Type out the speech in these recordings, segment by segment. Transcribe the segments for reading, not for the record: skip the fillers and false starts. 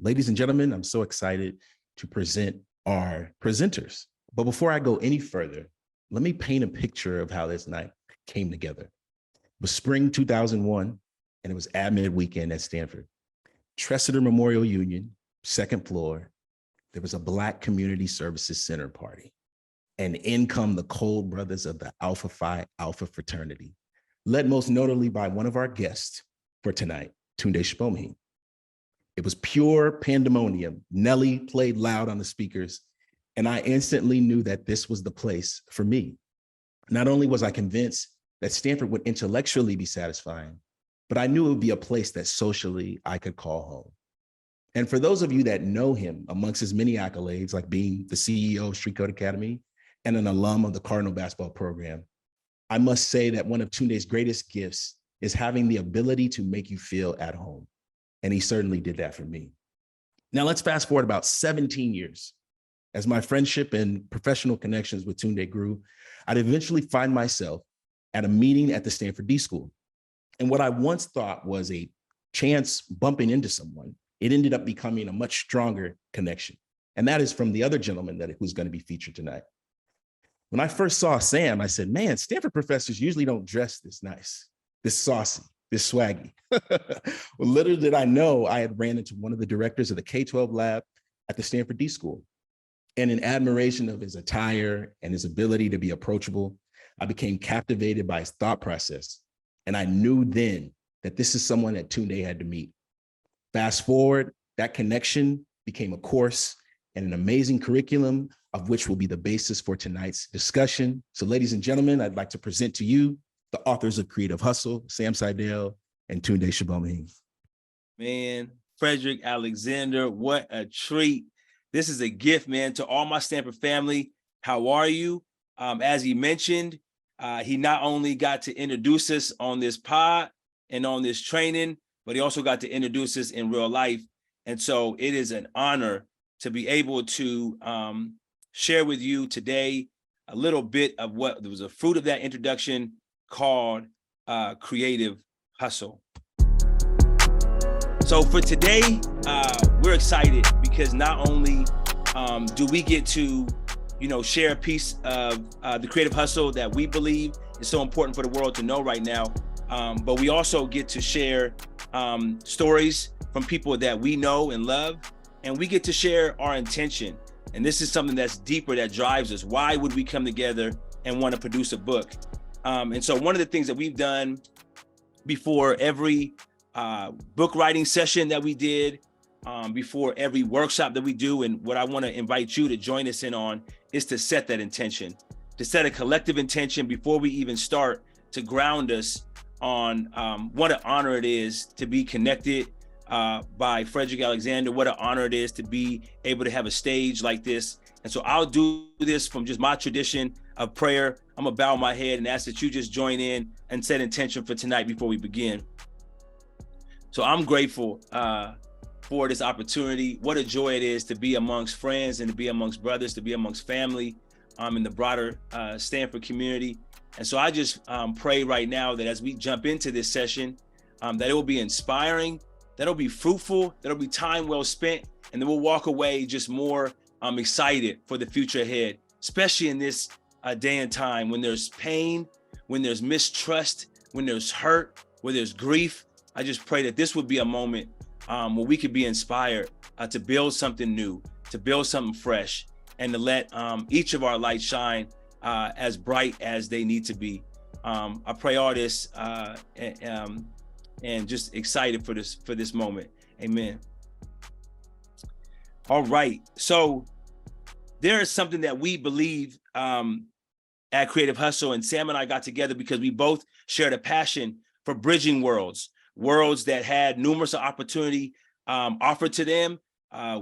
Ladies and gentlemen, I'm so excited to present our presenters. But before I go any further, let me paint a picture of how this night came together. It was spring 2001, and it was admit weekend at Stanford. Tressiter Memorial Union, second floor, there was a Black Community Services Center party. And in come the Cole brothers of the Alpha Phi Alpha fraternity, led most notably by one of our guests for tonight, Tunde Sobomehin. It was pure pandemonium. Nelly played loud on the speakers, and I instantly knew that this was the place for me. Not only was I convinced that Stanford would intellectually be satisfying, but I knew it would be a place that socially I could call home. And for those of you that know him, amongst his many accolades, like being the CEO of Street Code Academy and an alum of the Cardinal basketball program, I must say that one of Tunde's greatest gifts is having the ability to make you feel at home. And he certainly did that for me. Now let's fast forward about 17 years. As my friendship and professional connections with Tunde grew, I'd eventually find myself at a meeting at the Stanford D.school. And what I once thought was a chance bumping into someone, it ended up becoming a much stronger connection. And that is from the other gentleman who's going to be featured tonight. When I first saw Sam, I said, man, Stanford professors usually don't dress this nice, this saucy, this swaggy. Well, little did I know I had ran into one of the directors of the K-12 lab at the Stanford D.school. And in admiration of his attire and his ability to be approachable, I became captivated by his thought process. And I knew then that this is someone that Tunde had to meet. Fast forward, that connection became a course and an amazing curriculum of which will be the basis for tonight's discussion. So ladies and gentlemen, I'd like to present to you the authors of Creative Hustle, Sam Seidel and Tunde Sobomehin. Man, Frederick Alexander, what a treat. This is a gift, man, to all my Stanford family. How are you? As he mentioned, he not only got to introduce us on this pod and on this training, but he also got to introduce us in real life. And so it is an honor to be able to share with you today a little bit of what was a fruit of that introduction called Creative Hustle. So for today, we're excited because not only do we get to, share a piece of the creative hustle that we believe is so important for the world to know right now, but we also get to share stories from people that we know and love, and we get to share our intention. And this is something that's deeper, that drives us. Why would we come together and want to produce a book? And so one of the things that we've done before every book writing session that we did, before every workshop that we do, and what I want to invite you to join us in on, is to set that intention, to set a collective intention before we even start, to ground us on what an honor it is to be connected by Frederick Alexander, what an honor it is to be able to have a stage like this. And so I'll do this from just my tradition of prayer. I'm gonna bow my head and ask that you just join in and set intention for tonight before we begin. So I'm grateful for this opportunity. What a joy it is to be amongst friends and to be amongst brothers, to be amongst family in the broader Stanford community. And so I just pray right now that as we jump into this session, that it will be inspiring, that it'll be fruitful, that'll be time well spent, and then we'll walk away just more excited for the future ahead, especially in this day and time when there's pain, when there's mistrust, when there's hurt, where there's grief. I just pray that this would be a moment where we could be inspired to build something new, to build something fresh, and to let each of our lights shine as bright as they need to be. I pray all this and just excited for this moment. Amen. All right, so there is something that we believe at Creative Hustle, and Sam and I got together because we both shared a passion for bridging worlds that had numerous opportunity offered to them.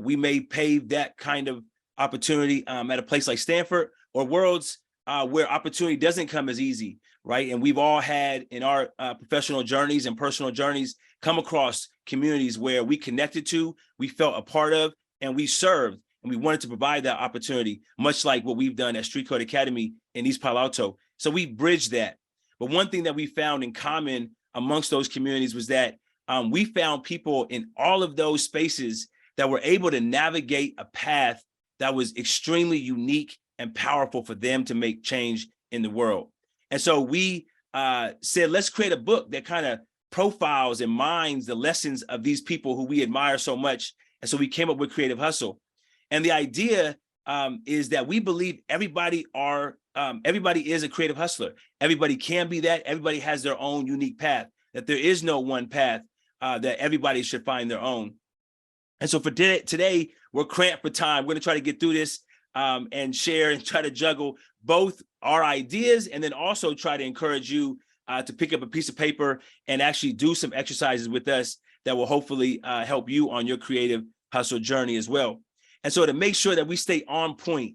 We may pave that kind of opportunity at a place like Stanford, or worlds where opportunity doesn't come as easy, right? And we've all had in our professional journeys and personal journeys come across communities where we connected to, we felt a part of, and we served, and we wanted to provide that opportunity, much like what we've done at Street Code Academy in East Palo Alto. So we bridged that. But one thing that we found in common amongst those communities was that we found people in all of those spaces that were able to navigate a path that was extremely unique and powerful for them to make change in the world. And so we said, let's create a book that kind of profiles and mines the lessons of these people who we admire so much. And so we came up with Creative Hustle. And the idea is that we believe everybody is a creative hustler. Everybody can be that. Everybody has their own unique path, that there is no one path, that everybody should find their own. And so for today, we're cramped for time. We're going to try to get through this and share and try to juggle both our ideas and then also try to encourage you to pick up a piece of paper and actually do some exercises with us that will hopefully help you on your creative hustle journey as well. And so to make sure that we stay on point,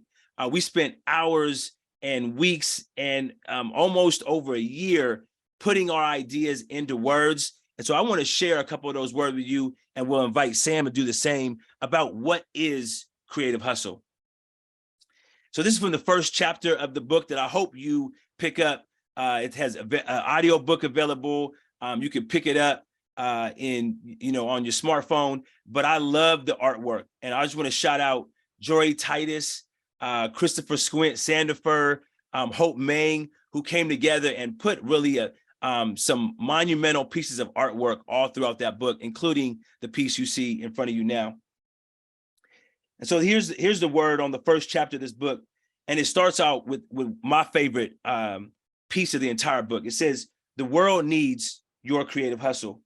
we spent hours and weeks and almost over a year putting our ideas into words. And so I want to share a couple of those words with you, and we'll invite Sam to do the same about what is Creative Hustle. So this is from the first chapter of the book that I hope you pick up. It has an audio book available. You can pick it up on your smartphone. But I love the artwork, and I just want to shout out Jory Titus, Christopher Squint, Sandifer, Hope Mang, who came together and put really some monumental pieces of artwork all throughout that book, including the piece you see in front of you now. And so here's the word on the first chapter of this book, and it starts out with my favorite piece of the entire book. It says, "The world needs your creative hustle."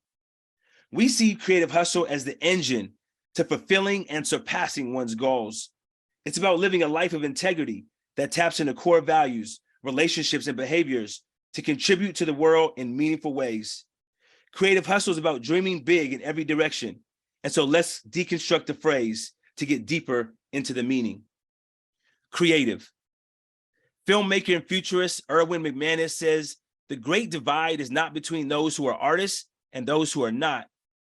We see creative hustle as the engine to fulfilling and surpassing one's goals. It's about living a life of integrity that taps into core values, relationships, and behaviors to contribute to the world in meaningful ways. Creative hustle is about dreaming big in every direction. And so let's deconstruct the phrase to get deeper into the meaning. Creative. Filmmaker and futurist Erwin McManus says, "The great divide is not between those who are artists and those who are not,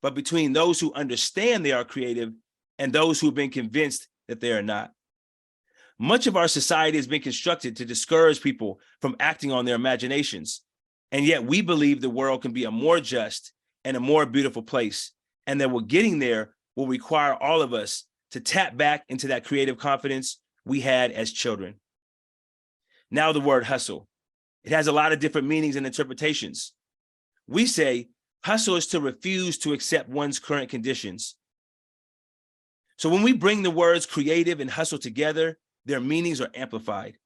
but between those who understand they are creative and those who have been convinced that they are not." Much of our society has been constructed to discourage people from acting on their imaginations. And yet we believe the world can be a more just and a more beautiful place, and that getting there will require all of us to tap back into that creative confidence we had as children. Now the word hustle. It has a lot of different meanings and interpretations. We say hustle is to refuse to accept one's current conditions. So when we bring the words creative and hustle together, their meanings are amplified.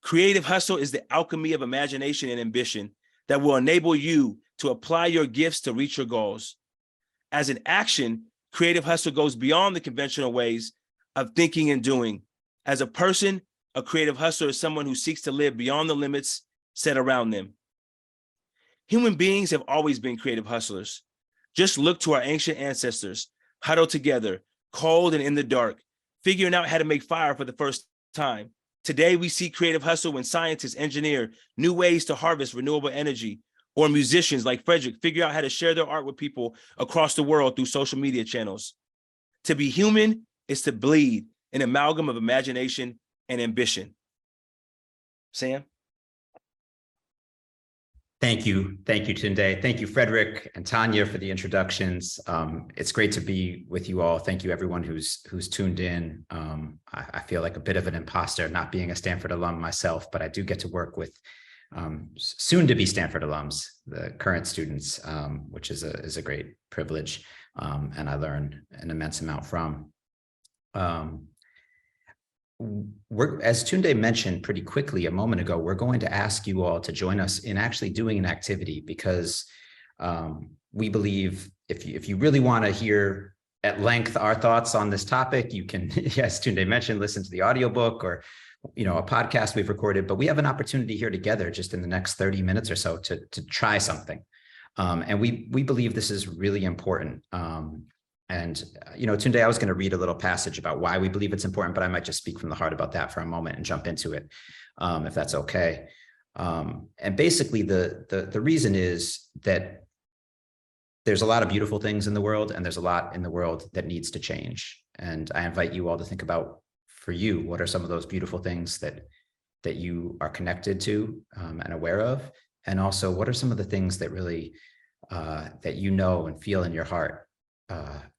Creative hustle is the alchemy of imagination and ambition that will enable you to apply your gifts to reach your goals. As an action, creative hustle goes beyond the conventional ways of thinking and doing. As a person, a creative hustler is someone who seeks to live beyond the limits set around them. Human beings have always been creative hustlers. Just look to our ancient ancestors, huddled together, cold and in the dark, figuring out how to make fire for the first time. Today, we see creative hustle when scientists engineer new ways to harvest renewable energy, or musicians like Frederick figure out how to share their art with people across the world through social media channels. To be human is to bleed an amalgam of imagination and ambition. Sam? Thank you, Tunde. Thank you, Frederick and Tanya, for the introductions. It's great to be with you all. Thank you, everyone who's tuned in. I feel like a bit of an imposter not being a Stanford alum myself, but I do get to work with soon-to-be Stanford alums, the current students, which is a great privilege, and I learn an immense amount from. As Tunde mentioned pretty quickly a moment ago, we're going to ask you all to join us in actually doing an activity, because we believe if you really want to hear at length our thoughts on this topic, you can, as Tunde mentioned, listen to the audiobook or a podcast we've recorded, but we have an opportunity here together just in the next 30 minutes or so to try something. And we believe this is really important. Tunde, I was going to read a little passage about why we believe it's important, but I might just speak from the heart about that for a moment and jump into it, if that's okay. And basically, the reason is that there's a lot of beautiful things in the world, and there's a lot in the world that needs to change. And I invite you all to think about, for you, what are some of those beautiful things that you are connected to and aware of, and also what are some of the things that really that and feel in your heart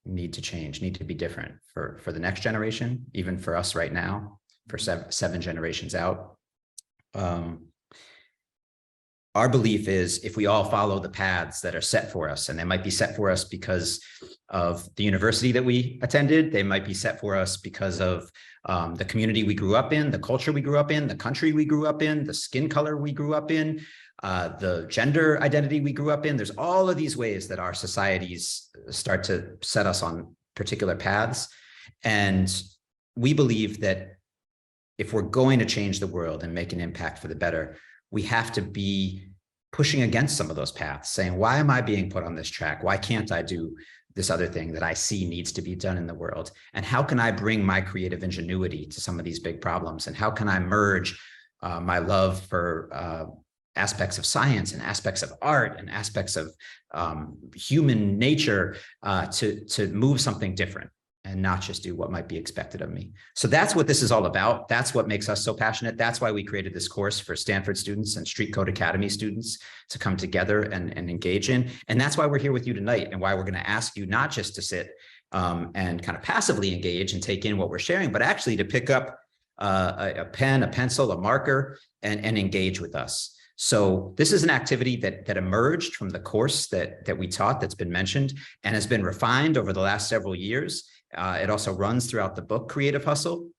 need to change, need to be different for the next generation, even for us right now, for seven generations out. Our belief is if we all follow the paths that are set for us, and they might be set for us because of the university that we attended, they might be set for us because of the community we grew up in, the culture we grew up in, the country we grew up in, the skin color we grew up in, the gender identity we grew up in. There's all of these ways that our societies start to set us on particular paths. And we believe that if we're going to change the world and make an impact for the better, we have to be pushing against some of those paths, saying, why am I being put on this track? Why can't I do this other thing that I see needs to be done in the world? And how can I bring my creative ingenuity to some of these big problems? And how can I merge my love for aspects of science and aspects of art and aspects of human nature to move something different and not just do what might be expected of me? So that's what this is all about. That's what makes us so passionate. That's why we created this course for Stanford students and Street Code Academy students to come together and engage in. And that's why we're here with you tonight, and why we're going to ask you not just to sit and kind of passively engage and take in what we're sharing, but actually to pick up a pen, a pencil, a marker, and engage with us. So this is an activity that emerged from the course that we taught, that's been mentioned and has been refined over the last several years. It also runs throughout the book Creative Hustle.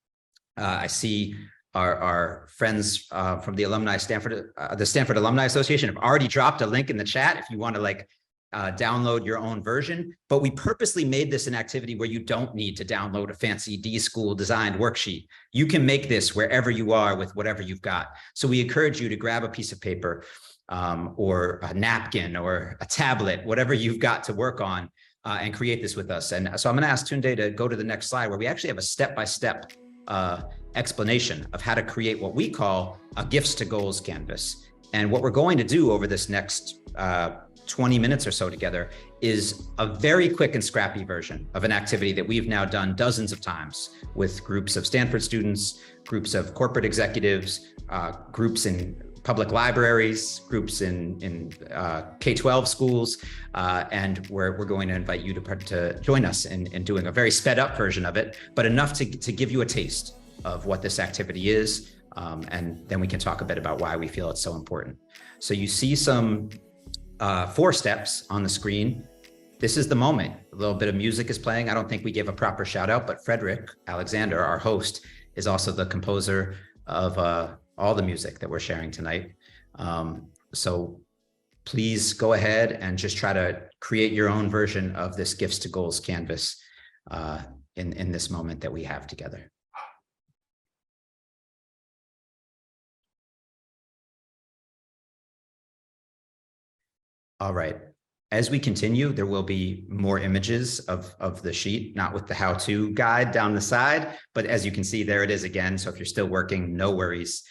I see our friends from the alumni the Stanford Alumni Association have already dropped a link in the chat if you want to download your own version. But we purposely made this an activity where you don't need to download a fancy D.school designed worksheet. You can make this wherever you are with whatever you've got. So we encourage you to grab a piece of paper or a napkin or a tablet, whatever you've got to work on, and create this with us. And so I'm going to ask Tunde to go to the next slide, where we actually have a step-by-step explanation of how to create what we call a gifts to goals canvas. And what we're going to do over this next 20 minutes or so together is a very quick and scrappy version of an activity that we've now done dozens of times with groups of Stanford students, groups of corporate executives, groups in public libraries, groups in K-12 schools, and we're going to invite you to join us in doing a very sped up version of it, but enough to give you a taste of what this activity is, and then we can talk a bit about why we feel it's so important. So you see some 4 steps on the screen. This is the moment. A little bit of music is playing. I don't think we gave a proper shout out, but Frederick Alexander, our host, is also the composer of all the music that we're sharing tonight. So please go ahead and just try to create your own version of this Gifts to Goals canvas in this moment that we have together. All right. As we continue, there will be more images of the sheet, not with the how-to guide down the side, but as you can see, there it is again. So if you're still working, no worries.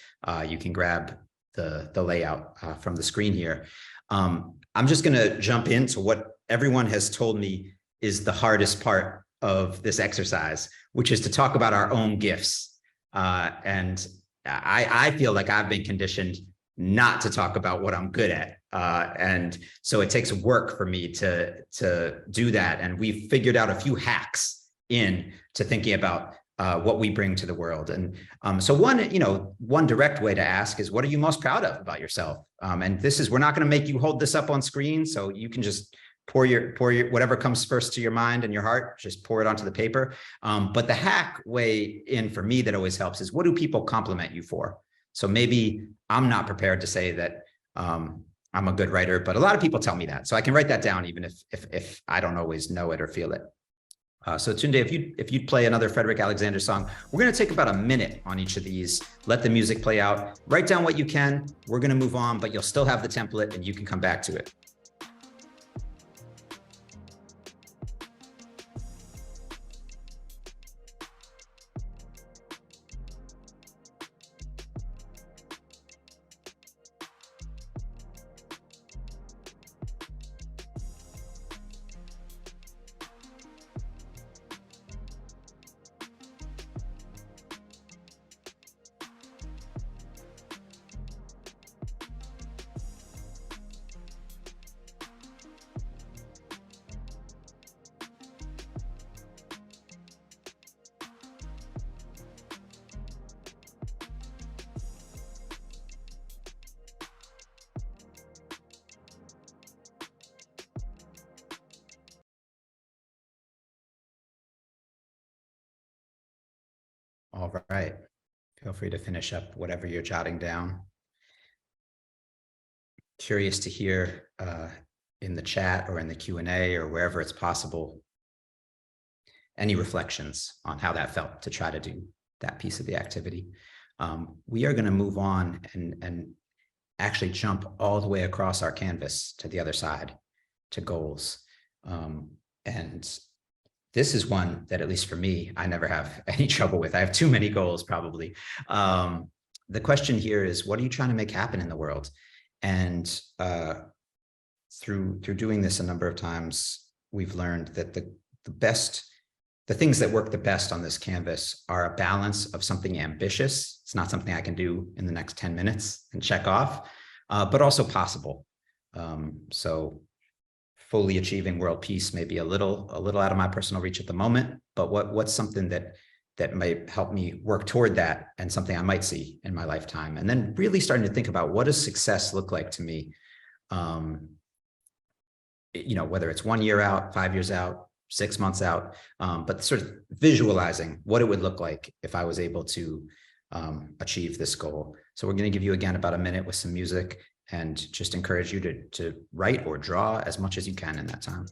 You can grab the layout from the screen here. I'm just going to jump into what everyone has told me is the hardest part of this exercise, which is to talk about our own gifts. And I feel like I've been conditioned not to talk about what I'm good at. And so it takes work for me to do that. And we've figured out a few hacks in to thinking about what we bring to the world. And so one direct way to ask is, what are you most proud of about yourself? And this is, we're not going to make you hold this up on screen, so you can just pour your whatever comes first to your mind and your heart, just pour it onto the paper. But the hack way in for me that always helps is, what do people compliment you for? So maybe I'm not prepared to say that I'm a good writer, but a lot of people tell me that. So I can write that down even if I don't always know it or feel it. So Tunde, if you'd play another Frederick Alexander song, we're going to take about a minute on each of these, let the music play out, write down what you can, we're going to move on, but you'll still have the template and you can come back to it. All right. Feel free to finish up whatever you're jotting down. Curious to hear in the chat or in the Q&A or wherever it's possible, any reflections on how that felt to try to do that piece of the activity. We are going to move on and actually jump all the way across our canvas to the other side, to goals. And this is one that, at least for me, I never have any trouble with. I have too many goals, probably. The question here is, what are you trying to make happen in the world? And through doing this a number of times, we've learned that the things that work the best on this canvas are a balance of something ambitious. It's not something I can do in the next 10 minutes and check off, but also possible. So fully achieving world peace may be a little out of my personal reach at the moment, but what's something that might help me work toward that, and something I might see in my lifetime. And then really starting to think about, what does success look like to me? Whether it's 1 year out, 5 years out, 6 months out, but sort of visualizing what it would look like if I was able to achieve this goal. So we're going to give you again about a minute with some music, and just encourage you to write or draw as much as you can in that time.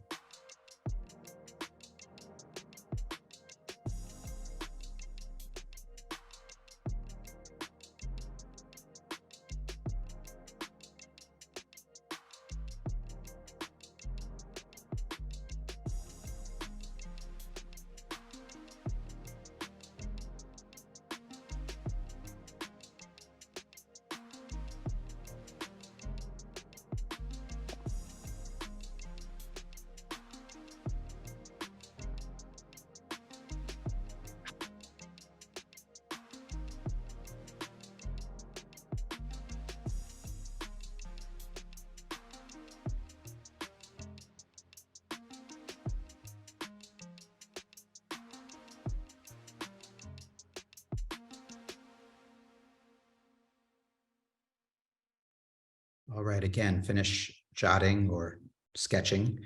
All right, again, finish jotting or sketching.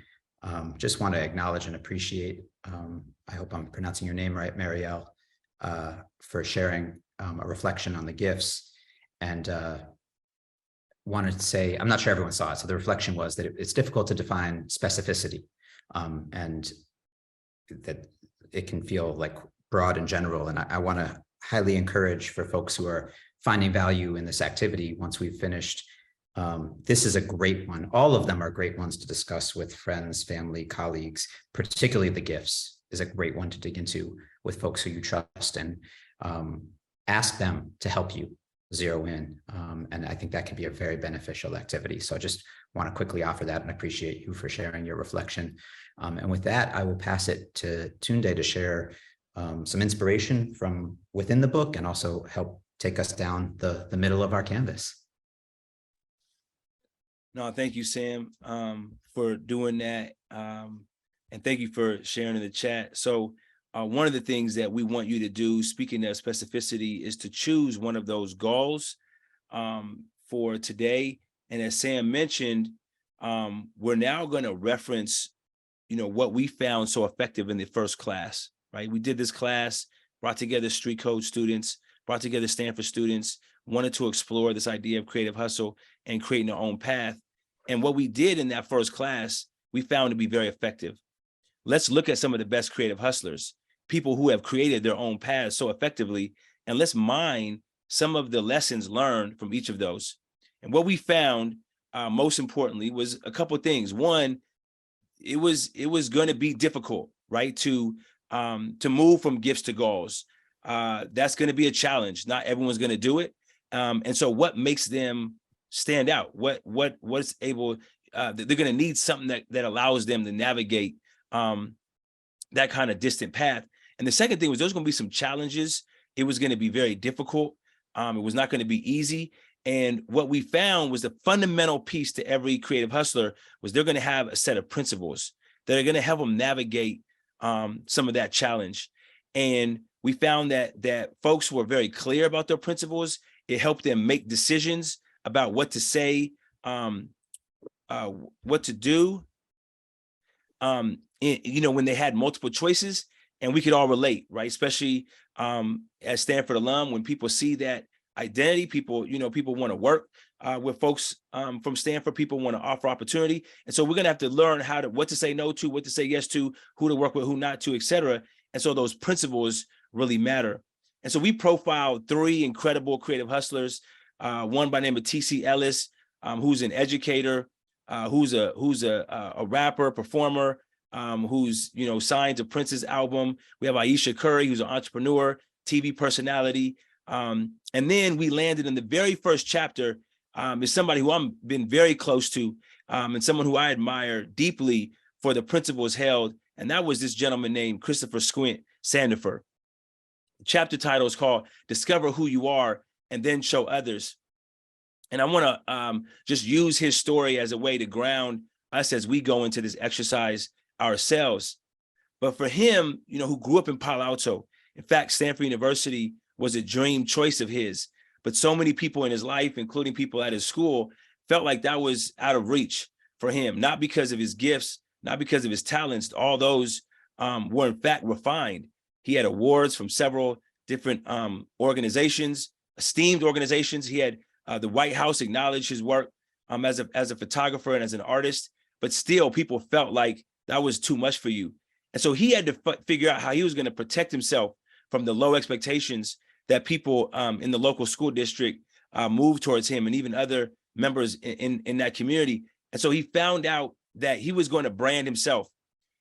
Just want to acknowledge and appreciate, I hope I'm pronouncing your name right, Marielle, for sharing a reflection on the gifts. And wanted to say, I'm not sure everyone saw it. So the reflection was that it's difficult to define specificity, and that it can feel like broad and general. And I want to highly encourage, for folks who are finding value in this activity, once we've finished, this is a great one. All of them are great ones to discuss with friends, family, colleagues. Particularly the gifts is a great one to dig into with folks who you trust, and ask them to help you zero in. And I think that can be a very beneficial activity. So I just want to quickly offer that and appreciate you for sharing your reflection. And with that, I will pass it to Tunde to share some inspiration from within the book, and also help take us down the middle of our canvas. No, thank you, Sam, for doing that. And thank you for sharing in the chat. So one of the things that we want you to do, speaking of specificity, is to choose one of those goals for today. And as Sam mentioned, we're now going to reference, what we found so effective in the first class, right? We did this class, brought together street code students, brought together Stanford students, wanted to explore this idea of creative hustle and creating our own path. And what we did in that first class, we found to be very effective. Let's look at some of the best creative hustlers, people who have created their own paths so effectively, and let's mine some of the lessons learned from each of those. And what we found, most importantly, was a couple of things. One, it was going to be difficult, right, to move from gifts to goals. That's going to be a challenge. Not everyone's going to do it. And so what makes them stand out? What's able, they're going to need something that allows them to navigate that kind of distant path. And the second thing was, there's going to be some challenges. It was going to be very difficult. It was not going to be easy. And what we found was the fundamental piece to every creative hustler was they're going to have a set of principles that are going to help them navigate some of that challenge. And we found that folks who were very clear about their principles, it helped them make decisions about what to say, what to do, when they had multiple choices. And we could all relate, right? Especially as Stanford alum, when people see that identity, people want to work with folks from Stanford. People want to offer opportunity, and so we're going to have to learn what to say no to, what to say yes to, who to work with, who not to, etc. And so those principles really matter. And so we profiled 3 incredible creative hustlers. One by the name of T.C. Ellis, who's an educator, who's a rapper, performer, who's signed to Prince's album. We have Aisha Curry, who's an entrepreneur, TV personality. And then we landed in the very first chapter is somebody who I've been very close to, and someone who I admire deeply for the principles held. And that was this gentleman named Christopher Squint Sandifer. The chapter title is called Discover Who You Are and Then Show Others. And I want to just use his story as a way to ground us as we go into this exercise ourselves. But for him, who grew up in Palo Alto, in fact, Stanford University was a dream choice of his, but so many people in his life, including people at his school, felt like that was out of reach for him, not because of his gifts, not because of his talents. All those were in fact refined. He had awards from several different organizations, esteemed organizations. He had the White House acknowledge his work as a photographer and as an artist, but still people felt like that was too much for you. And so he had to figure out how he was going to protect himself from the low expectations that people in the local school district moved towards him and even other members in that community. And so he found out that he was going to brand himself.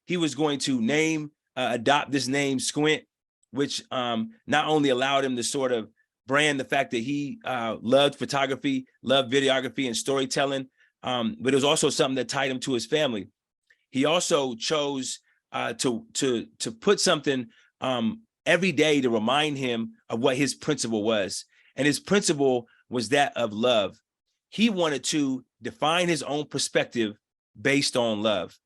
He was going to adopt this name Squint, which not only allowed him to sort of brand the fact that he loved photography, loved videography and storytelling, but it was also something that tied him to his family. He also chose to put something every day to remind him of what his principle was. And his principle was that of love. He wanted to define his own perspective based on love.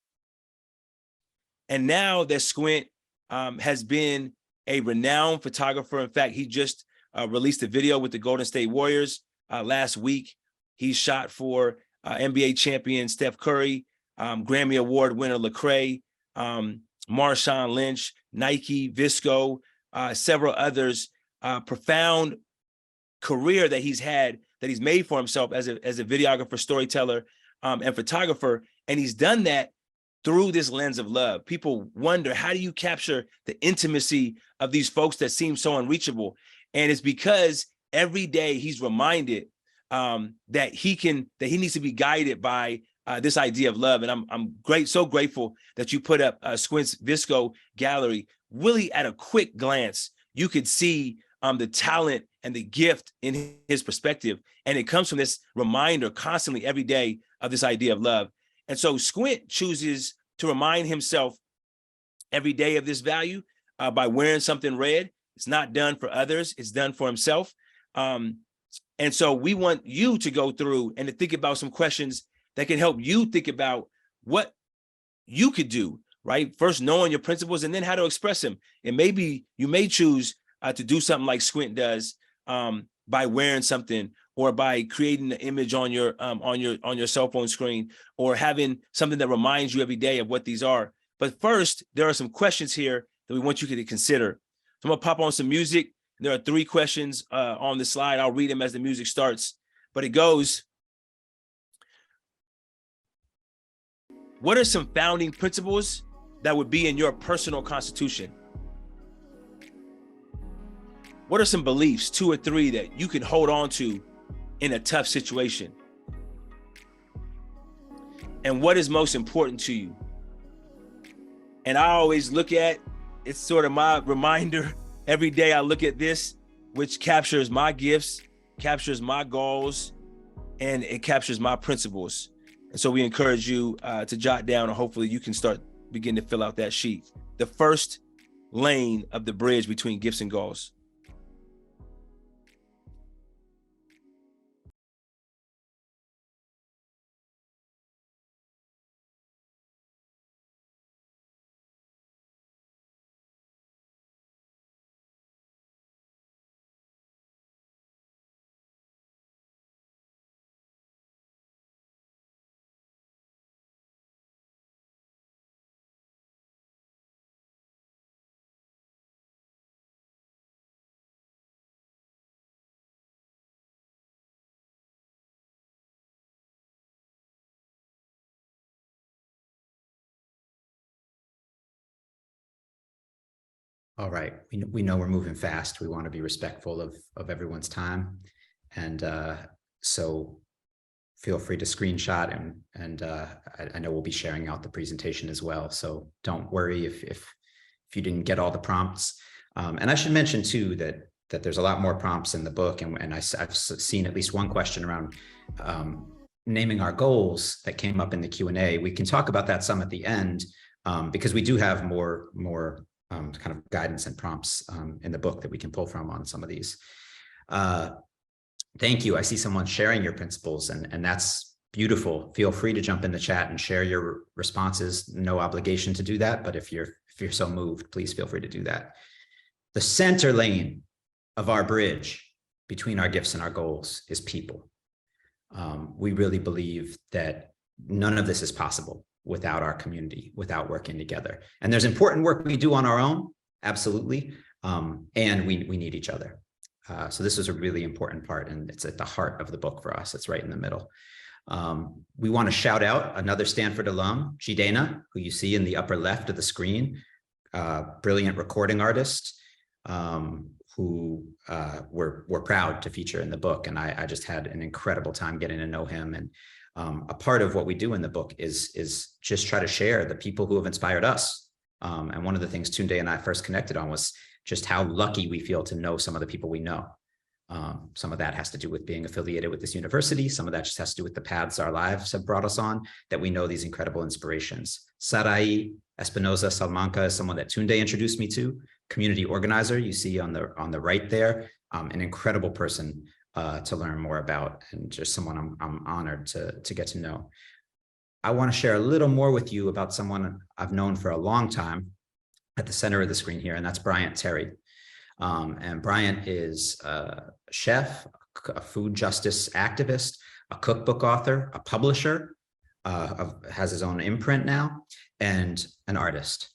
And now that Squint has been a renowned photographer. In fact, he just released a video with the Golden State Warriors last week. He shot for NBA champion Steph Curry, Grammy Award winner Lecrae, Marshawn Lynch, Nike, Visco, several others. Profound career that he's had, that he's made for himself as a videographer, storyteller, and photographer. And he's done that through this lens of love. People wonder, how do you capture the intimacy of these folks that seem so unreachable? And it's because every day he's reminded that he needs to be guided by this idea of love. And I'm so grateful that you put up Squint's Visco gallery. Really, at a quick glance, you could see the talent and the gift in his perspective. And it comes from this reminder constantly every day of this idea of love. And so Squint chooses to remind himself every day of this value by wearing something red. It's not done for others, it's done for himself. And so we want you to go through and to think about some questions that can help you think about what you could do, right? First, knowing your principles and then how to express them. And maybe you may choose to do something like Squint does by wearing something, or by creating an image on your cell phone screen, or having something that reminds you every day of what these are. But first, there are some questions here that we want you to consider. So I'm gonna pop on some music. There are 3 questions on the slide. I'll read them as the music starts, but it goes, what are some founding principles that would be in your personal constitution? What are some beliefs, 2 or 3, that you can hold on to in a tough situation? And what is most important to you? And I always look at, it's sort of my reminder every day. I look at this, which captures my gifts, captures my goals, and it captures my principles. And so we encourage you to jot down, and hopefully you can begin to fill out that sheet. The first lane of the bridge between gifts and goals. All right. We know we're moving fast. We want to be respectful of everyone's time. And so feel free to screenshot, and I know we'll be sharing out the presentation as well. So don't worry if you didn't get all the prompts. And I should mention too that there's a lot more prompts in the book, and I've seen at least one question around naming our goals that came up in the Q&A. We can talk about that some at the end, because we do have more kind of guidance and prompts in the book that we can pull from on some of these. Thank you. I see someone sharing your principles, and that's beautiful. Feel free to jump in the chat and share your responses. No obligation to do that, but if you're so moved, please feel free to do that. The center lane of our bridge between our gifts and our goals is people. We really believe that none of this is possible without our community, without working together. And there's important work we do on our own, absolutely, and we need each other. So this is a really important part, and it's at the heart of the book for us. It's right in the middle. We want to shout out another Stanford alum, Jidena, who you see in the upper left of the screen, brilliant recording artist, who we're proud to feature in the book. And I just had an incredible time getting to know him. And a part of what we do in the book is just try to share the people who have inspired us. And one of the things Tunde and I first connected on was just how lucky we feel to know some of the people we know. Some of that has to do with being affiliated with this university. Some of that just has to do with the paths our lives have brought us on, that we know these incredible inspirations. Sarai Espinosa Salamanca is someone that Tunde introduced me to, community organizer, you see on the right there, an incredible person to learn more about, and just someone I'm honored to get to know. I want to share a little more with you about someone I've known for a long time at the center of the screen here, and that's Bryant Terry. And Bryant is a chef, a food justice activist, a cookbook author, a publisher, has his own imprint now, and an artist.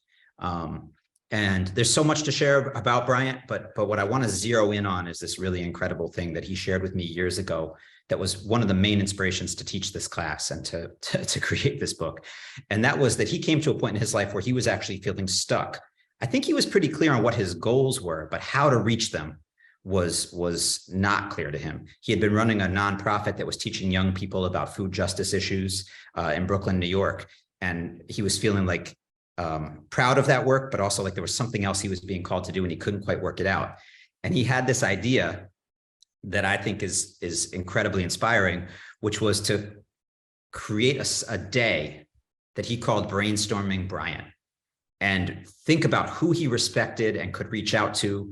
And there's so much to share about Bryant, but what I want to zero in on is this really incredible thing that he shared with me years ago that was one of the main inspirations to teach this class and to create this book. And that was that he came to a point in his life where he was actually feeling stuck. I think he was pretty clear on what his goals were, but how to reach them was not clear to him. He had been running a nonprofit that was teaching young people about food justice issues in Brooklyn, New York. And he was feeling like proud of that work, but also like there was something else he was being called to do and he couldn't quite work it out. And he had this idea that I think is incredibly inspiring, which was to create a day that he called Brainstorming Bryant, and think about who he respected and could reach out to,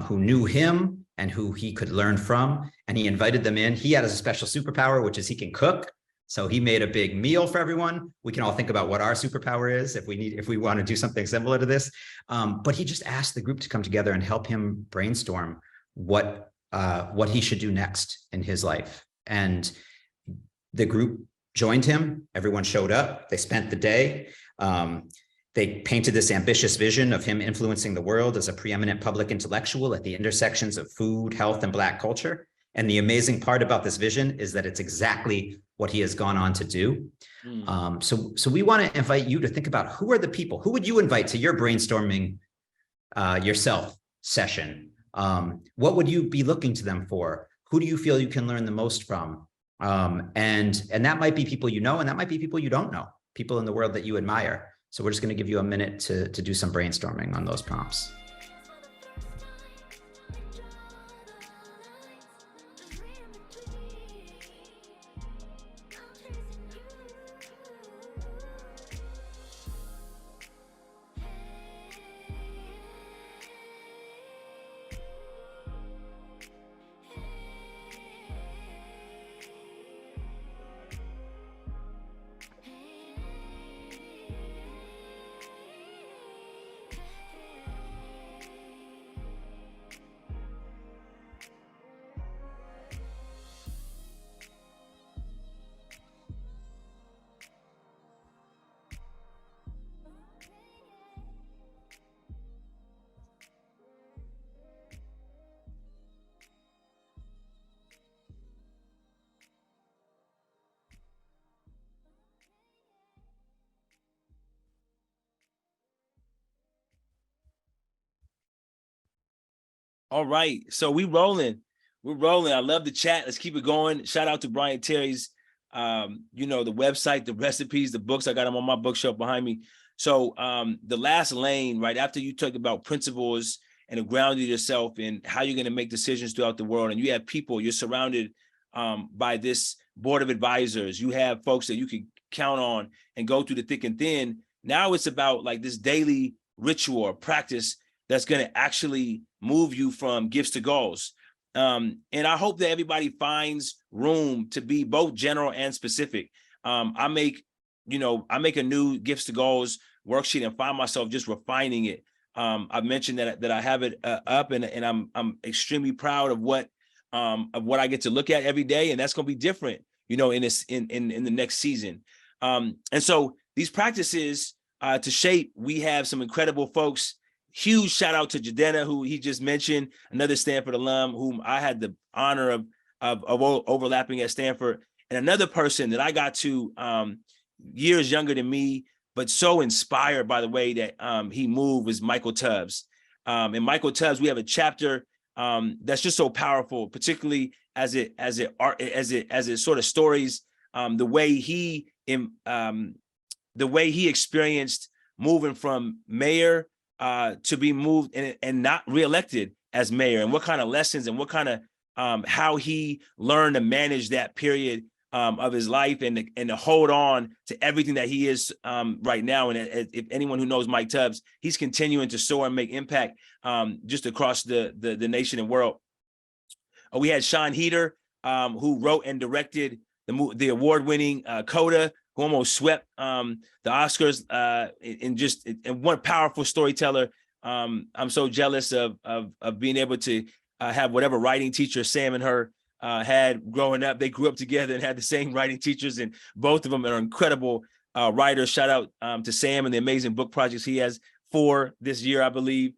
who knew him and who he could learn from. And he invited them in. He had a special superpower, which is he can cook. So he made a big meal for everyone. We can all think about what our superpower is if we want to do something similar to this. But he just asked the group to come together and help him brainstorm what he should do next in his life. And the group joined him. Everyone showed up. They spent the day. They painted this ambitious vision of him influencing the world as a preeminent public intellectual at the intersections of food, health, and Black culture. And the amazing part about this vision is that it's exactly what he has gone on to do. So we want to invite you to think about who are the people, who would you invite to your brainstorming yourself session? What would you be looking to them for? Who do you feel you can learn the most from? And that might be people you know, and that might be people you don't know, people in the world that you admire. So we're just going to give you a minute to do some brainstorming on those prompts. All right. So we're rolling. I love the chat. Let's keep it going. Shout out to Brian Terry's, the website, the recipes, the books. I got them on my bookshelf behind me. So the last lane, right after you talk about principles and grounding yourself and how you're going to make decisions throughout the world, and you have people, you're surrounded by this board of advisors. You have folks that you can count on and go through the thick and thin. Now it's about like this daily ritual or practice that's going to actually move you from gifts to goals. And I hope that everybody finds room to be both general and specific. I make a new gifts to goals worksheet and find myself just refining it. I've mentioned that I have it up, and I'm extremely proud of what I get to look at every day, and that's going to be different, in the next season. And so these practices to shape, we have some incredible folks. Huge shout out to Jadena, who he just mentioned, another Stanford alum whom I had the honor of overlapping at Stanford, and another person that I got to years younger than me, but so inspired by the way that he moved, was Michael Tubbs. And Michael Tubbs, we have a chapter that's just so powerful, particularly as it sort of stories the way he experienced moving from mayor to be moved and not reelected as mayor, and what kind of lessons and what kind of how he learned to manage that period of his life and to hold on to everything that he is right now. And if anyone who knows Mike Tubbs, he's continuing to soar and make impact just across the nation and world. We had Sean Heder, who wrote and directed the award-winning Coda, who almost swept the Oscars, and one powerful storyteller. I'm so jealous of being able to have whatever writing teacher Sam and her had growing up. They grew up together and had the same writing teachers, and both of them are incredible writers. Shout out to Sam and the amazing book projects he has 4 this year, I believe.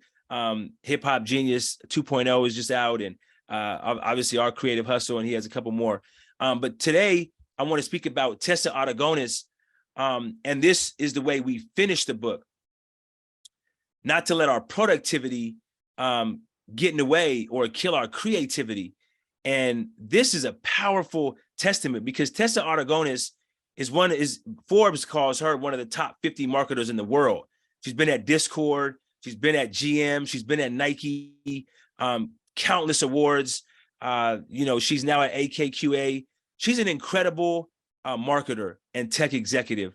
Hip Hop Genius 2.0 is just out, and obviously Our Creative Hustle, and he has a couple more. But today I want to speak about Tessa Aragonis, and this is the way we finish the book. Not to let our productivity get in the way or kill our creativity. And this is a powerful testament, because Tessa Aragonis is Forbes calls her one of the top 50 marketers in the world. She's been at Discord, she's been at GM, she's been at Nike, countless awards. She's now at AKQA. She's an incredible marketer and tech executive.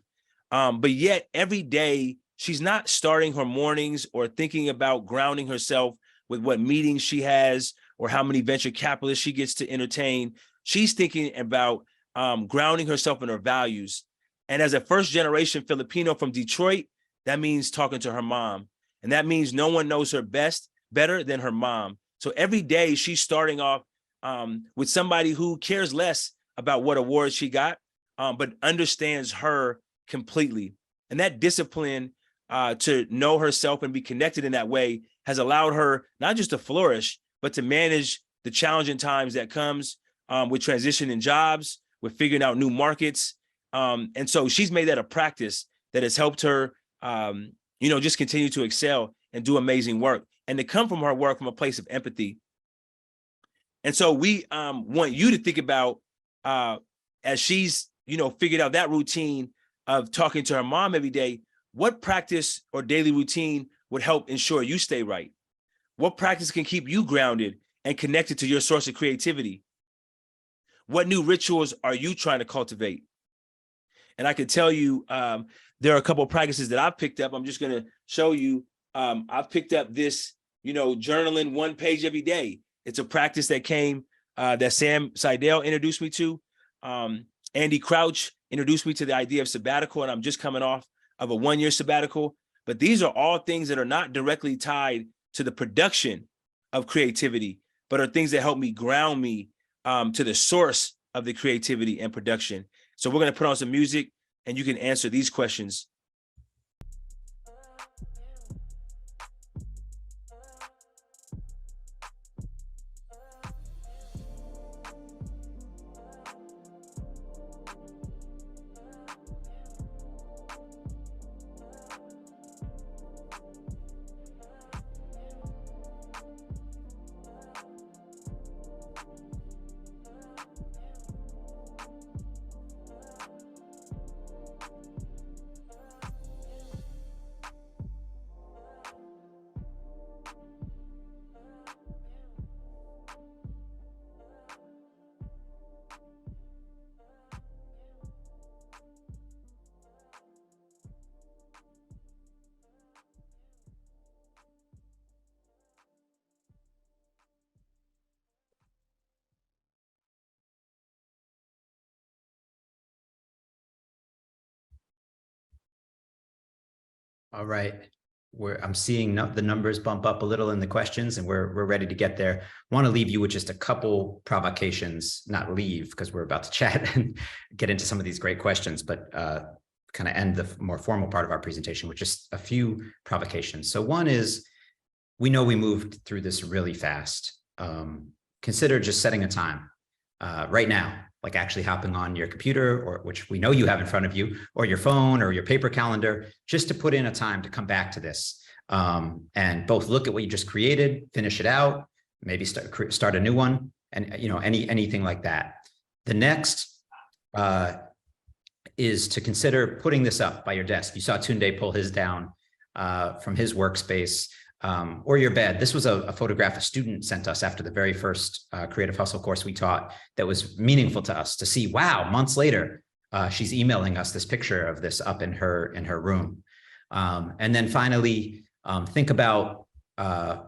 But yet every day she's not starting her mornings or thinking about grounding herself with what meetings she has or how many venture capitalists she gets to entertain. She's thinking about grounding herself in her values. And as a first-generation Filipino from Detroit, that means talking to her mom. And that means no one knows her better than her mom. So every day she's starting off with somebody who cares less about what awards she got, but understands her completely. And that discipline to know herself and be connected in that way has allowed her not just to flourish, but to manage the challenging times that comes with transitioning jobs, with figuring out new markets. And so she's made that a practice that has helped her, just continue to excel and do amazing work, and to come from her work from a place of empathy. And so we want you to think about, as she's, figured out that routine of talking to her mom every day, what practice or daily routine would help ensure you stay right? What practice can keep you grounded and connected to your source of creativity? What new rituals are you trying to cultivate? And I can tell you, there are a couple of practices that I've picked up. I'm just going to show you. I've picked up this, journaling 1 page every day. It's a practice that came, that Sam Seidel introduced me to. Andy Crouch introduced me to the idea of sabbatical, and I'm just coming off of a 1-year sabbatical. But these are all things that are not directly tied to the production of creativity, but are things that help me ground me to the source of the creativity and production. So we're going to put on some music, and you can answer these questions. All right. I'm seeing the numbers bump up a little in the questions, and we're ready to get there. Want to leave you with just a couple provocations, not leave, because we're about to chat and get into some of these great questions, but kind of end the more formal part of our presentation with just a few provocations. So one is, we know we moved through this really fast. Consider just setting a time right now, like actually hopping on your computer, or which we know you have in front of you, or your phone or your paper calendar, just to put in a time to come back to this and both look at what you just created, finish it out, maybe start a new one, and anything like that. The next is to consider putting this up by your desk. You saw Tunde pull his down from his workspace. Or your bed. This was a photograph a student sent us after the very first Creative Hustle course we taught that was meaningful to us to see. Wow, months later, she's emailing us this picture of this up in her room. And then finally, think about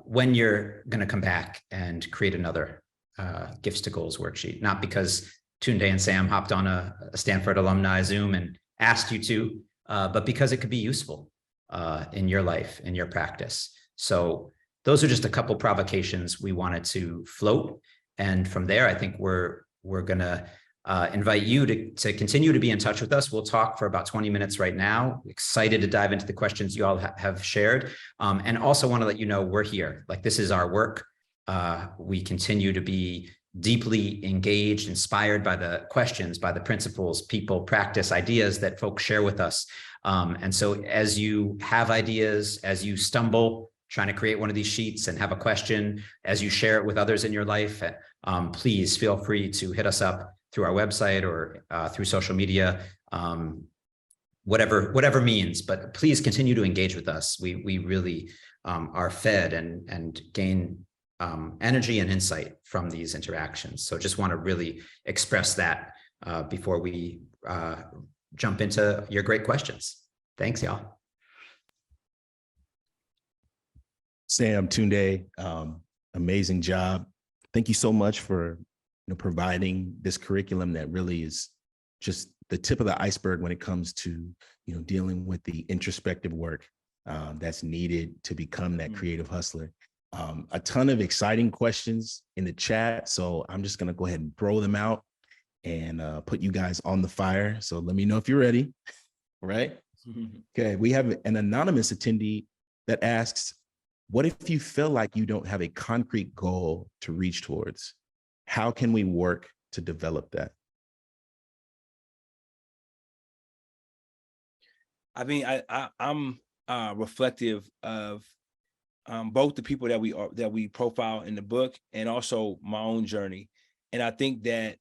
when you're going to come back and create another Gifts to Goals worksheet. Not because Tunde and Sam hopped on a Stanford alumni Zoom and asked you to, but because it could be useful in your life, in your practice. So those are just a couple provocations we wanted to float. And from there, I think we're going to invite you to continue to be in touch with us. We'll talk for about 20 minutes right now. Excited to dive into the questions you all have shared. And also want to let you know we're here. Like, this is our work. We continue to be deeply engaged, inspired by the questions, by the principles, people, practice, ideas that folks share with us. And so as you have ideas, as you stumble trying to create one of these sheets and have a question, as you share it with others in your life, please feel free to hit us up through our website or through social media, whatever means, but please continue to engage with us. We really are fed and gain energy and insight from these interactions. So just want to really express that before we jump into your great questions. Thanks, y'all. Sam, Tunde, amazing job. Thank you so much for providing this curriculum that really is just the tip of the iceberg when it comes to dealing with the introspective work that's needed to become that creative hustler. A ton of exciting questions in the chat, so I'm just gonna go ahead and throw them out and put you guys on the fire. So let me know if you're ready. All right. Okay, we have an anonymous attendee that asks, what if you feel like you don't have a concrete goal to reach towards? How can we work to develop that? I mean, I'm reflective of both the people that we profile in the book and also my own journey. And I think that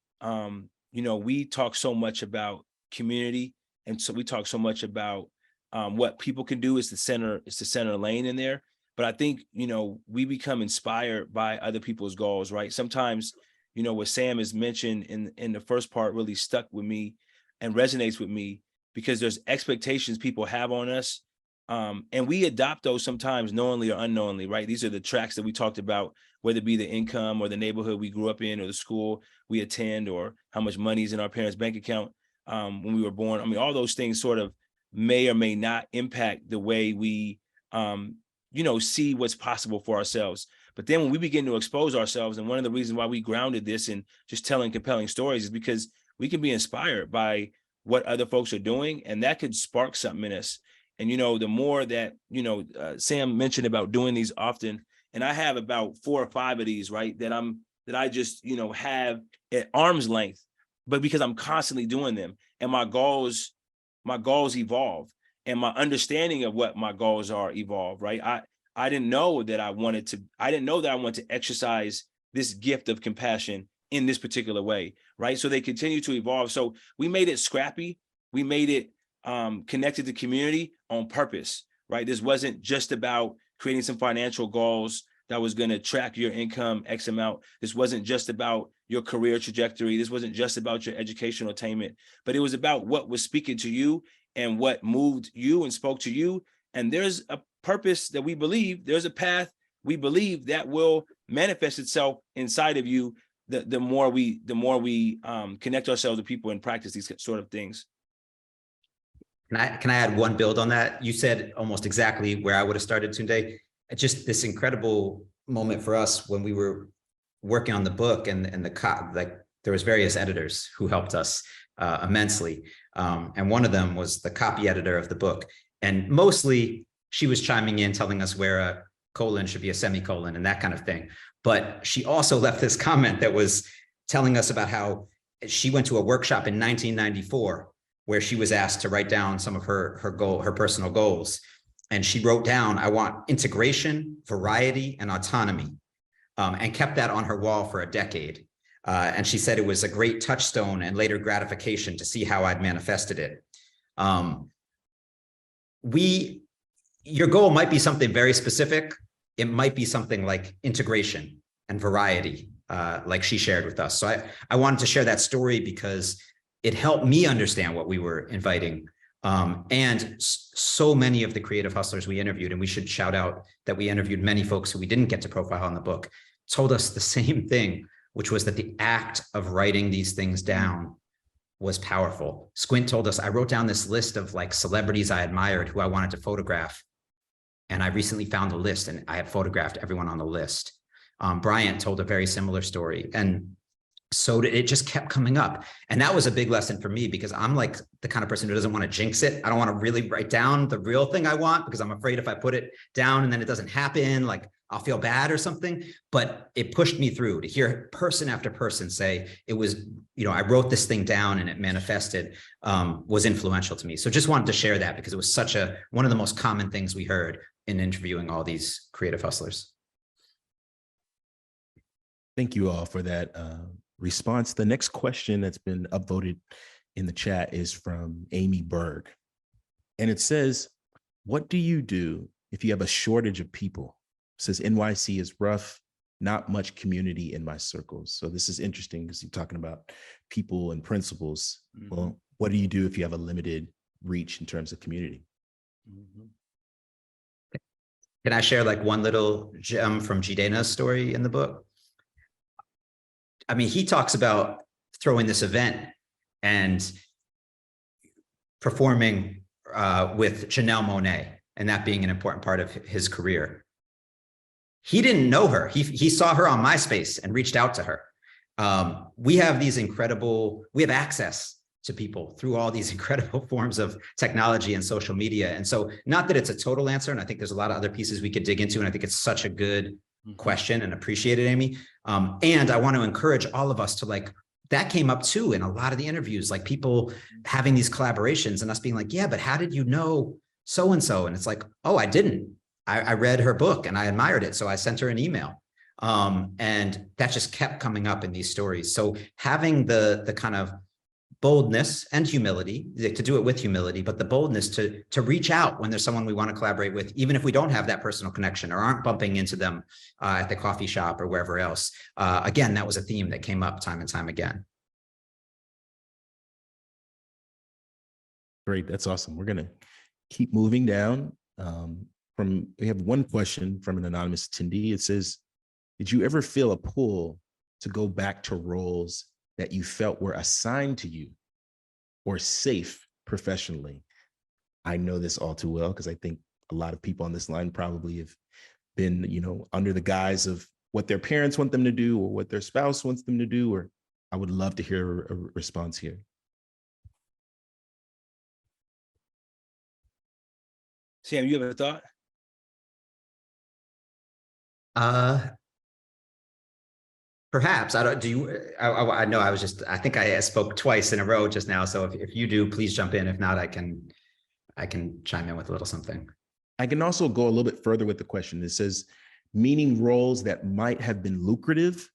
we talk so much about community, and so we talk so much about what people can do is the center lane in there. But I think, we become inspired by other people's goals, right? Sometimes, what Sam has mentioned in the first part really stuck with me and resonates with me, because there's expectations people have on us. And we adopt those sometimes knowingly or unknowingly, right? These are the tracks that we talked about, whether it be the income or the neighborhood we grew up in or the school we attend or how much money is in our parents' bank account when we were born. I mean, all those things sort of may or may not impact the way we see what's possible for ourselves. But then when we begin to expose ourselves, and one of the reasons why we grounded this in just telling compelling stories is because we can be inspired by what other folks are doing, and that could spark something in us. And, the more that, Sam mentioned about doing these often, and I have about 4 or 5 of these, right, that I just, have at arm's length, but because I'm constantly doing them, and my goals evolve. And my understanding of what my goals are evolve, right? I didn't know that I wanted to exercise this gift of compassion in this particular way, right? So they continue to evolve. So we made it scrappy. We made it connected to community on purpose, right? This wasn't just about creating some financial goals that was going to track your income X amount. This wasn't just about your career trajectory. This wasn't just about your educational attainment, but it was about what was speaking to you and what moved you and spoke to you. And there's a purpose that we believe, there's a path we believe that will manifest itself inside of you the more we connect ourselves to people and practice these sort of things. Can I add one build on that? You said almost exactly where I would have started Tunde. Just this incredible moment for us when we were working on the book, and like there was various editors who helped us immensely. And one of them was the copy editor of the book. And mostly she was chiming in, telling us where a colon should be a semicolon and that kind of thing. But she also left this comment that was telling us about how she went to a workshop in 1994 where she was asked to write down some of her personal goals. And she wrote down, I want integration, variety, and autonomy, and kept that on her wall for a decade. And she said it was a great touchstone and later gratification to see how I'd manifested it. Your goal might be something very specific. It might be something like integration and variety, like she shared with us. So I wanted to share that story because it helped me understand what we were inviting. And so many of the creative hustlers we interviewed, and we should shout out that we interviewed many folks who we didn't get to profile in the book, told us the same thing, which was that the act of writing these things down was powerful. Squint told us, I wrote down this list of like celebrities I admired who I wanted to photograph. And I recently found a list and I had photographed everyone on the list. Bryant told a very similar story. And so it just kept coming up. And that was a big lesson for me because I'm like the kind of person who doesn't want to jinx it. I don't want to really write down the real thing I want because I'm afraid if I put it down and then it doesn't happen, like I'll feel bad or something. But it pushed me through to hear person after person say it was, I wrote this thing down and it manifested, was influential to me. So just wanted to share that because it was such one of the most common things we heard in interviewing all these creative hustlers. Thank you all for that response. The next question that's been upvoted in the chat is from Amy Berg. And it says, what do you do if you have a shortage of people? It says NYC is rough, not much community in my circles. So this is interesting because you're talking about people and principles. Mm-hmm. Well, what do you do if you have a limited reach in terms of community? Mm-hmm. Can I share like one little gem from Jidena's story in the book? I mean, he talks about throwing this event and performing with Janelle Monáe, and that being an important part of his career. He didn't know her. He saw her on MySpace and reached out to her. We have access to people through all these incredible forms of technology and social media. And so not that it's a total answer, and I think there's a lot of other pieces we could dig into, and I think it's such a good question and appreciate it, Amy. And I want to encourage all of us to that came up too in a lot of the interviews, like people having these collaborations and us being like, yeah, but how did you know so-and-so? And it's like, oh, I didn't. I read her book and I admired it. So I sent her an email. And that just kept coming up in these stories. So having the kind of boldness and humility, to do it with humility, but the boldness to reach out when there's someone we want to collaborate with, even if we don't have that personal connection or aren't bumping into them at the coffee shop or wherever else. Again, that was a theme that came up time and time again. Great, that's awesome. We're gonna keep moving down. We have one question from an anonymous attendee. It says, did you ever feel a pull to go back to roles that you felt were assigned to you or safe professionally? I know this all too well because I think a lot of people on this line probably have been, under the guise of what their parents want them to do or what their spouse wants them to do, or I would love to hear a response here. Sam, you have a thought? Perhaps. I know I think I spoke twice in a row just now. So if you do, please jump in. If not, I can chime in with a little something. I can also go a little bit further with the question. It says, meaning roles that might have been lucrative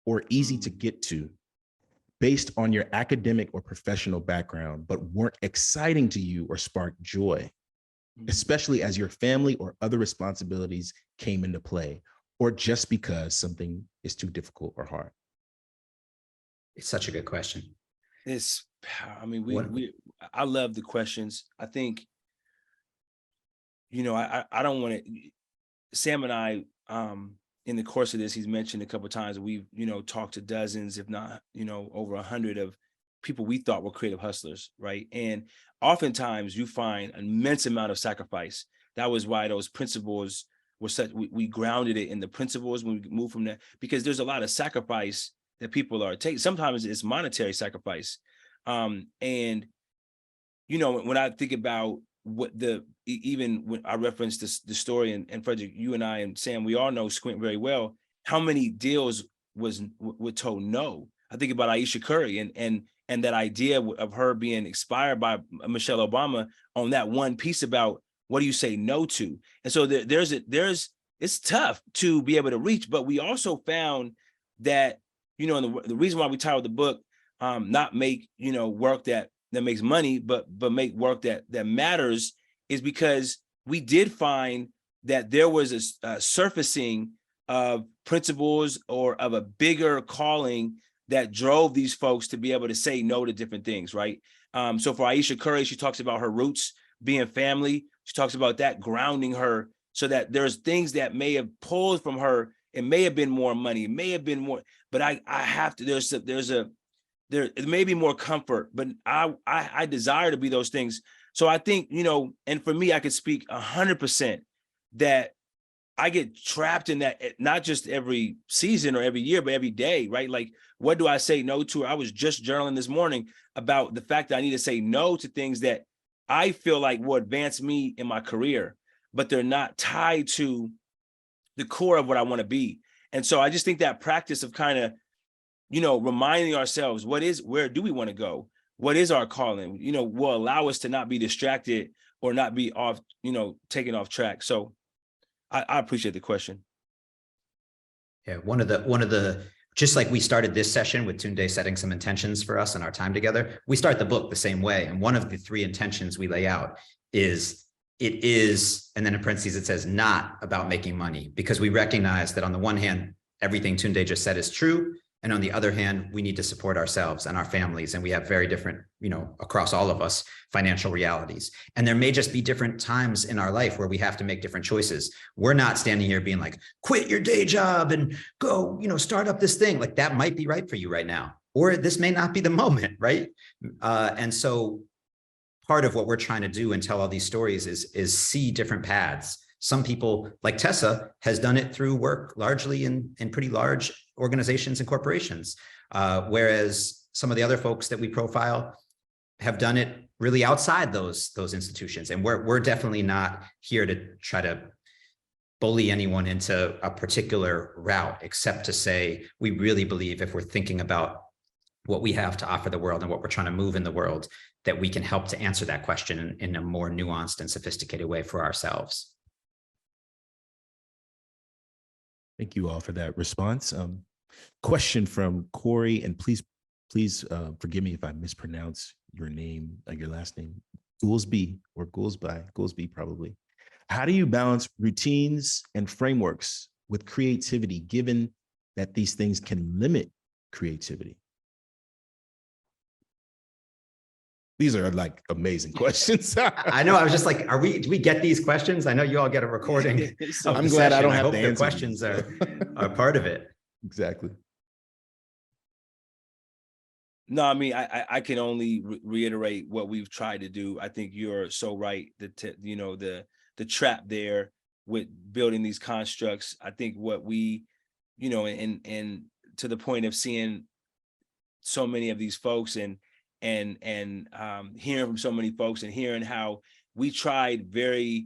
or easy to get to based on your academic or professional background, but weren't exciting to you or sparked joy, especially as your family or other responsibilities came into play, or just because something is too difficult or hard? It's such a good question. I love the questions. I think, I don't want to, Sam and I, in the course of this, he's mentioned a couple of times, we've, talked to dozens, if not, over 100 of people we thought were creative hustlers, right? And oftentimes you find an immense amount of sacrifice. That was why those principles were such, we grounded it in the principles when we moved from that, because there's a lot of sacrifice that people are taking. Sometimes it's monetary sacrifice. And, you know, when I think about what even when I referenced the story, and Frederick, you and I and Sam, we all know Squint very well, how many deals were told no. I think about Aisha Curry and that idea of her being inspired by Michelle Obama on that one piece about what do you say no to? And so it's tough to be able to reach, but we also found that, you know, the reason why we titled the book, not make, you know, work that makes money, but make work that matters, is because we did find that there was a surfacing of principles or of a bigger calling that drove these folks to be able to say no to different things, right? So for Aisha Curry, she talks about her roots being family. She talks about that grounding her so that there's things that may have pulled from her. It may have been more money, it may have been more, but I have to, it may be more comfort, but I desire to be those things. So I think, you know, and for me, I could speak 100% that I get trapped in that, not just every season or every year, but every day, right? Like, what do I say no to? I was just journaling this morning about the fact that I need to say no to things that I feel like will advance me in my career, but they're not tied to the core of what I want to be. And so I just think that practice of kind of, you know, reminding ourselves, where do we want to go? What is our calling? You know, will allow us to not be distracted or not be off, you know, taken off track. So I appreciate the question. Yeah, one of the just like we started this session with Tunde setting some intentions for us and our time together, we start the book the same way. And one of the 3 intentions we lay out is, it is, and then in parentheses it says, not about making money, because we recognize that on the one hand, everything Tunde just said is true. And on the other hand, we need to support ourselves and our families. And we have very different, you know, across all of us, financial realities. And there may just be different times in our life where we have to make different choices. We're not standing here being like, quit your day job and go, you know, start up this thing. Like, that might be right for you right now, or this may not be the moment, right? And so part of what we're trying to do and tell all these stories is see different paths. Some people, like Tessa, has done it through work largely in pretty large organizations and corporations, whereas some of the other folks that we profile have done it really outside those institutions. And we're definitely not here to try to bully anyone into a particular route, except to say we really believe if we're thinking about what we have to offer the world and what we're trying to move in the world, that we can help to answer that question in a more nuanced and sophisticated way for ourselves. Thank you all for that response. Question from Corey, and please forgive me if I mispronounce your name, your last name, Goolsby or Goolsby probably. How do you balance routines and frameworks with creativity, given that these things can limit creativity? These are like amazing questions. I know. I was just like, do we get these questions? I know you all get a recording. So I'm glad I don't have to answer. Questions are part of it. Exactly. No, I mean, I can only reiterate what we've tried to do. I think you're so right. You know, the trap there with building these constructs. I think what we, you know, and to the point of seeing so many of these folks and hearing from so many folks and hearing how we tried to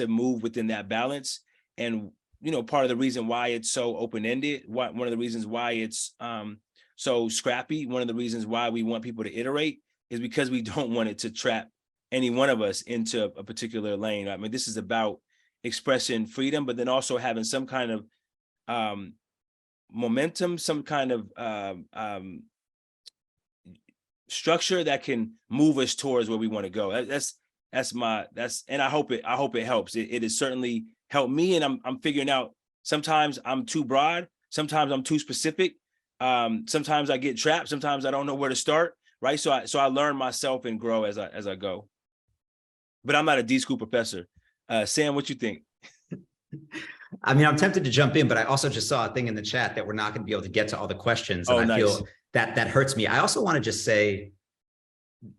move within that balance. And, you know, part of the reason why it's so open-ended, one of the reasons why it's so scrappy, one of the reasons why we want people to iterate is because we don't want it to trap any one of us into a particular lane. I mean, this is about expressing freedom, but then also having some kind of momentum, some kind of structure that can move us towards where we want to go. And I hope it helps. It has certainly helped me, and I'm figuring out sometimes I'm too broad, sometimes I'm too specific, sometimes I get trapped, sometimes I don't know where to start, right? So I learn myself and grow as I go. But I'm not a D.school professor. Sam, what you think? I mean, I'm tempted to jump in, but I also just saw a thing in the chat that we're not going to be able to get to all the questions. And I feel that hurts me. I also want to just say,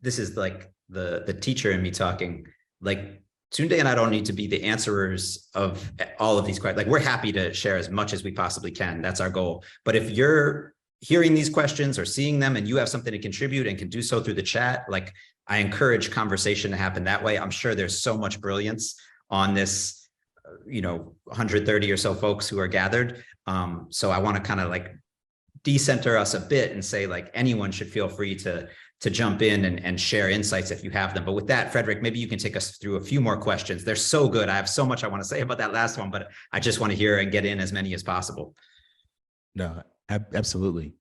this is like the teacher in me talking, like Tunde and I don't need to be the answerers of all of these questions. Like, we're happy to share as much as we possibly can. That's our goal. But if you're hearing these questions or seeing them and you have something to contribute and can do so through the chat, like, I encourage conversation to happen that way. I'm sure there's so much brilliance on this, 130 or so folks who are gathered. So I want to kind of like decenter us a bit and say, like, anyone should feel free to jump in and share insights if you have them. But with that, Frederick, maybe you can take us through a few more questions. They're so good. I have so much I want to say about that last one, but I just want to hear and get in as many as possible. No, absolutely.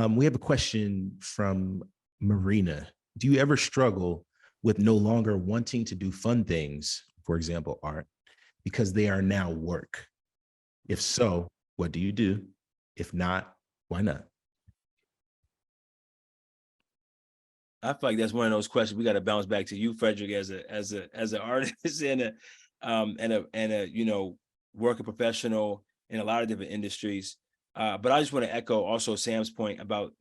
We have a question from Marina. Do you ever struggle with no longer wanting to do fun things, for example, art, because they are now work? If so, what do you do? If not, why not? I feel like that's one of those questions we got to bounce back to you, Frederick, as an artist and a working professional in a lot of different industries. But I just want to echo also Sam's point about,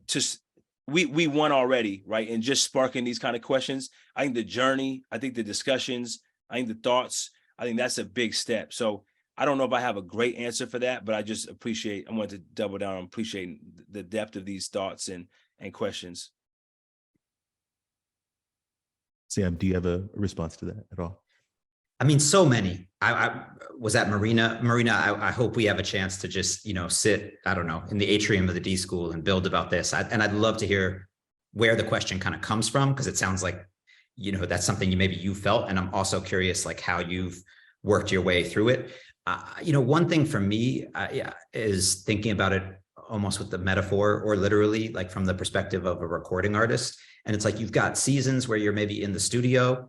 just we won already, right? And just sparking these kind of questions. I think the journey, I think the discussions, I think the thoughts, I think that's a big step. So I don't know if I have a great answer for that, but I just I want to double down on appreciating the depth of these thoughts and questions. Sam, do you have a response to that at all? I mean, so many. I was at Marina. I hope we have a chance to just, sit, I don't know, in the atrium of the D.school and build about this. And I'd love to hear where the question kind of comes from, because it sounds like, that's something maybe you felt. And I'm also curious, like, how you've worked your way through it. One thing for me is thinking about it almost with the metaphor or literally, like from the perspective of a recording artist. And it's like, you've got seasons where you're maybe in the studio,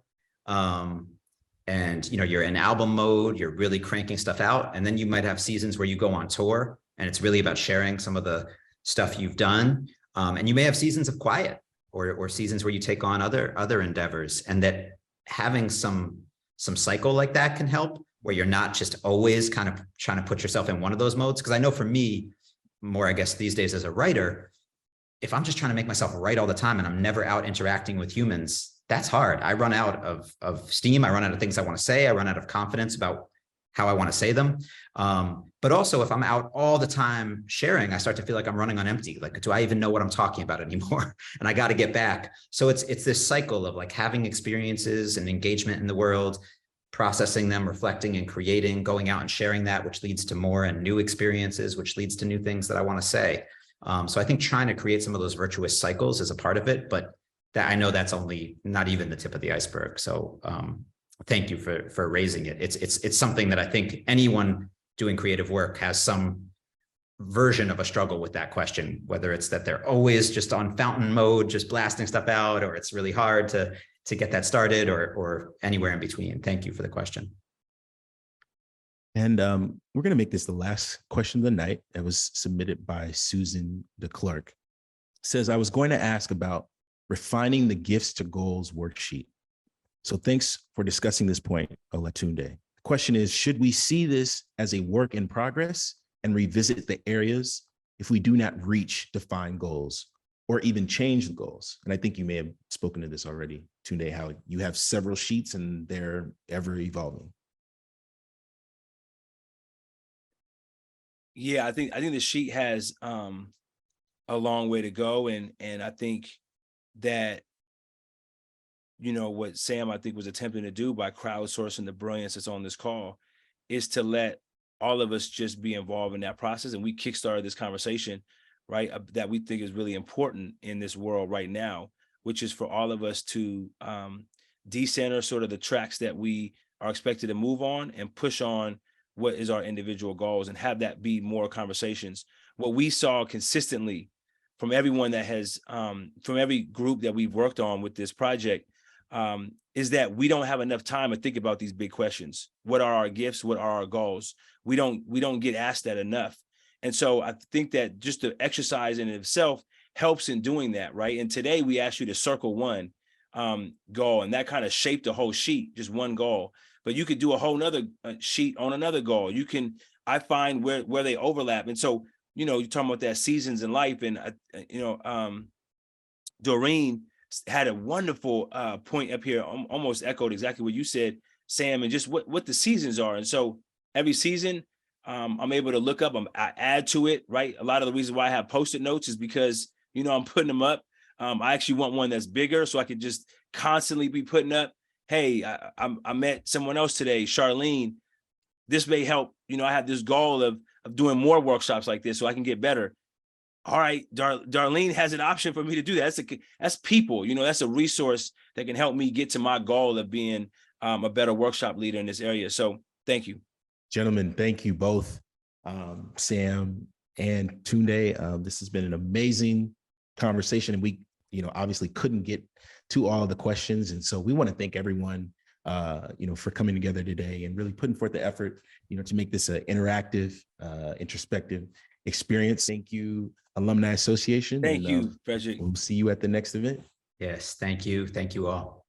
and you're in album mode, you're really cranking stuff out. And then you might have seasons where you go on tour and it's really about sharing some of the stuff you've done. And you may have seasons of quiet or seasons where you take on other endeavors, and that having some cycle like that can help, where you're not just always kind of trying to put yourself in one of those modes. Because I know for me, more, I guess, these days as a writer, if I'm just trying to make myself write all the time and I'm never out interacting with humans, that's hard. I run out of steam. I run out of things I want to say. I run out of confidence about how I want to say them. But also, if I'm out all the time sharing, I start to feel like I'm running on empty. Like, do I even know what I'm talking about anymore? And I got to get back. So it's this cycle of like having experiences and engagement in the world, processing them, reflecting and creating, going out and sharing that, which leads to more and new experiences, which leads to new things that I want to say. So I think trying to create some of those virtuous cycles is a part of it, but that I know that's only not even the tip of the iceberg. So thank you for raising it. It's something that I think anyone doing creative work has some version of a struggle with that question, whether it's that they're always just on fountain mode, just blasting stuff out, or it's really hard to get that started, or anywhere in between. Thank you for the question. And we're going to make this the last question of the night that was submitted by Susan DeClerc. It says, I was going to ask about refining the gifts to goals worksheet. So thanks for discussing this point, Olatunde. The question is, should we see this as a work in progress and revisit the areas if we do not reach defined goals or even change the goals? And I think you may have spoken to this already, Tunde, how you have several sheets and they're ever evolving. Yeah, I think the sheet has a long way to go, and I think that what Sam I think was attempting to do by crowdsourcing the brilliance that's on this call is to let all of us just be involved in that process, and we kickstarted this conversation, right, that we think is really important in this world right now, which is for all of us to decenter sort of the tracks that we are expected to move on and push on what is our individual goals, and have that be more conversations. What we saw consistently from everyone that has, from every group that we've worked on with this project, is that we don't have enough time to think about these big questions. What are our gifts? What are our goals? We don't get asked that enough. And so I think that just the exercise in itself helps in doing that, right? And today we asked you to circle one goal, and that kind of shaped the whole sheet, just one goal. But you could do a whole nother sheet on another goal. I find where they overlap. And so you know, you're talking about that seasons in life, and you know, Doreen had a wonderful point up here, almost echoed exactly what you said, Sam, and just what the seasons are. And so every season, I'm able to look up, I add to it, right? A lot of the reason why I have Post-it notes is because, you know, I'm putting them up. I actually want one that's bigger so I could just constantly be putting up, hey, I met someone else today, Charlene. This may help, you know, I have this goal of doing more workshops like this so I can get better. All right, Darlene has an option for me to do that. That's people, you know, that's a resource that can help me get to my goal of being a better workshop leader in this area. So thank you. Gentlemen, thank you both, Sam and Tunde. This has been an amazing conversation, and we, you know, obviously couldn't get to all the questions. And so we want to thank everyone, you know, for coming together today and really putting forth the effort, you know, to make this an interactive, introspective experience. Thank you, Alumni Association. Thank you, Frederick. We'll see you at the next event. Yes, thank you. Thank you all.